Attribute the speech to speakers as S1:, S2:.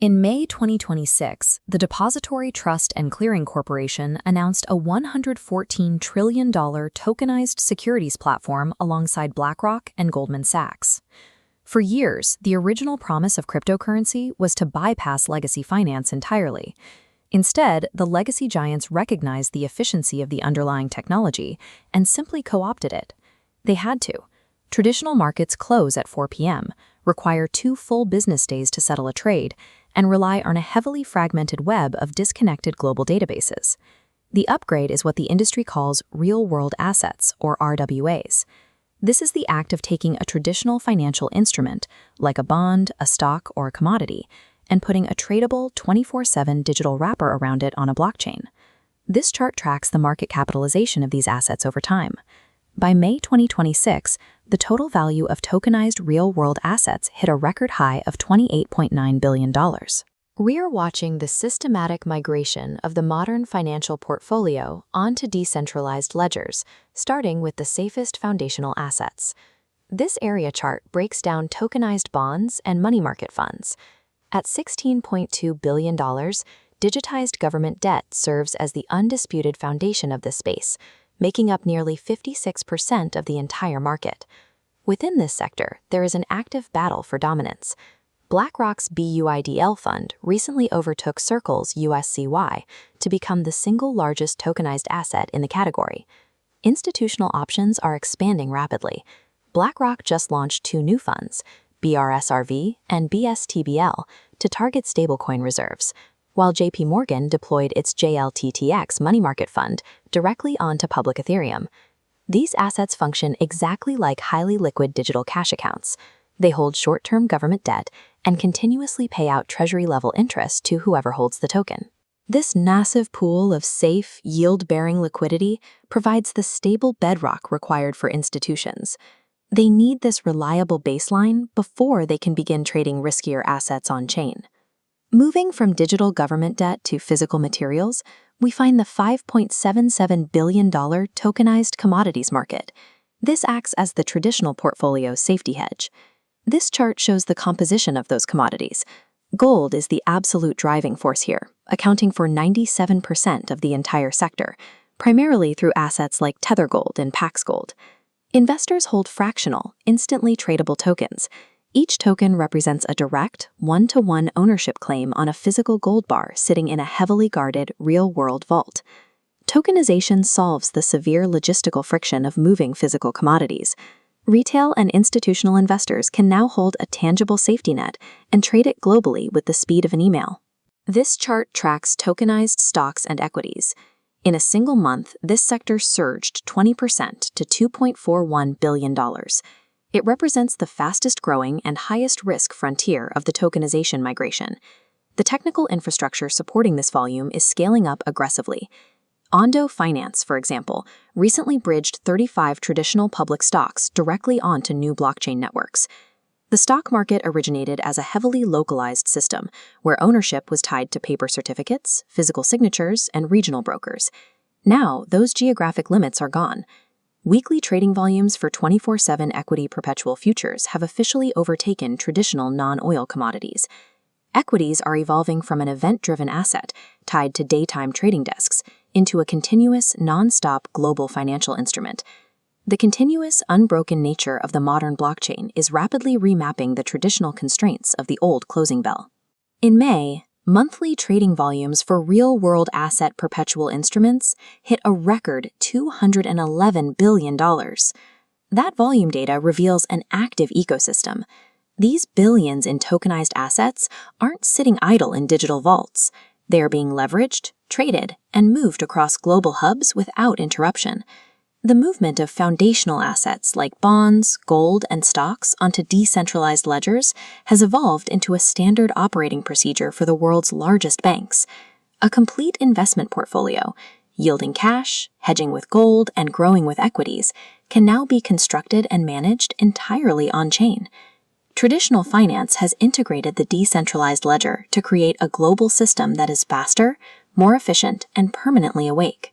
S1: In May 2026, the Depository Trust and Clearing Corporation announced a $114 trillion tokenized securities platform alongside BlackRock and Goldman Sachs. For years, the original promise of cryptocurrency was to bypass legacy finance entirely. Instead, the legacy giants recognized the efficiency of the underlying technology and simply co-opted it. They had to. Traditional markets close at 4 p.m., require 2 full business days to settle a trade, and rely on a heavily fragmented web of disconnected global databases. The upgrade is what the industry calls real-world assets, or RWAs. This is the act of taking a traditional financial instrument, like a bond, a stock, or a commodity, and putting a tradable 24/7 digital wrapper around it on a blockchain. This chart tracks the market capitalization of these assets over time. By May 2026, the total value of tokenized real-world assets hit a record high of $28.9 billion. We're watching the systematic migration of the modern financial portfolio onto decentralized ledgers, starting with the safest foundational assets. This area chart breaks down tokenized bonds and money market funds. At $16.2 billion, digitized government debt serves as the undisputed foundation of this space, making up nearly 56% of the entire market. Within this sector, there is an active battle for dominance. BlackRock's BUIDL fund recently overtook Circle's USCY to become the single largest tokenized asset in the category. Institutional options are expanding rapidly. BlackRock just launched 2 new funds, BRSRV and BSTBL, to target stablecoin reserves, while JP Morgan deployed its JLTTX money market fund directly onto public Ethereum. These assets function exactly like highly liquid digital cash accounts. They hold short-term government debt and continuously pay out treasury-level interest to whoever holds the token. This massive pool of safe, yield-bearing liquidity provides the stable bedrock required for institutions. They need this reliable baseline before they can begin trading riskier assets on-chain. Moving from digital government debt to physical materials, we find the $5.77 billion tokenized commodities market. This acts as the traditional portfolio's safety hedge. This chart shows the composition of those commodities. Gold is the absolute driving force here, accounting for 97% of the entire sector, primarily through assets like Tether Gold and Pax Gold. Investors hold fractional, instantly tradable tokens. Each token represents a direct, one-to-one ownership claim on a physical gold bar sitting in a heavily guarded, real-world vault. Tokenization solves the severe logistical friction of moving physical commodities. Retail and institutional investors can now hold a tangible safety net and trade it globally with the speed of an email. This chart tracks tokenized stocks and equities. In a single month, this sector surged 20% to $2.41 billion. It represents the fastest-growing and highest-risk frontier of the tokenization migration. The technical infrastructure supporting this volume is scaling up aggressively. Ondo Finance, for example, recently bridged 35 traditional public stocks directly onto new blockchain networks. The stock market originated as a heavily localized system, where ownership was tied to paper certificates, physical signatures, and regional brokers. Now, those geographic limits are gone. Weekly trading volumes for 24/7 equity perpetual futures have officially overtaken traditional non-oil commodities. Equities are evolving from an event-driven asset, tied to daytime trading desks, into a continuous, non-stop global financial instrument. The continuous, unbroken nature of the modern blockchain is rapidly remapping the traditional constraints of the old closing bell. In May, monthly trading volumes for real-world asset perpetual instruments hit a record $211 billion. That volume data reveals an active ecosystem. These billions in tokenized assets aren't sitting idle in digital vaults. They are being leveraged, traded, and moved across global hubs without interruption. The movement of foundational assets like bonds, gold, and stocks onto decentralized ledgers has evolved into a standard operating procedure for the world's largest banks. A complete investment portfolio, yielding cash, hedging with gold, and growing with equities, can now be constructed and managed entirely on-chain. Traditional finance has integrated the decentralized ledger to create a global system that is faster, more efficient, and permanently awake.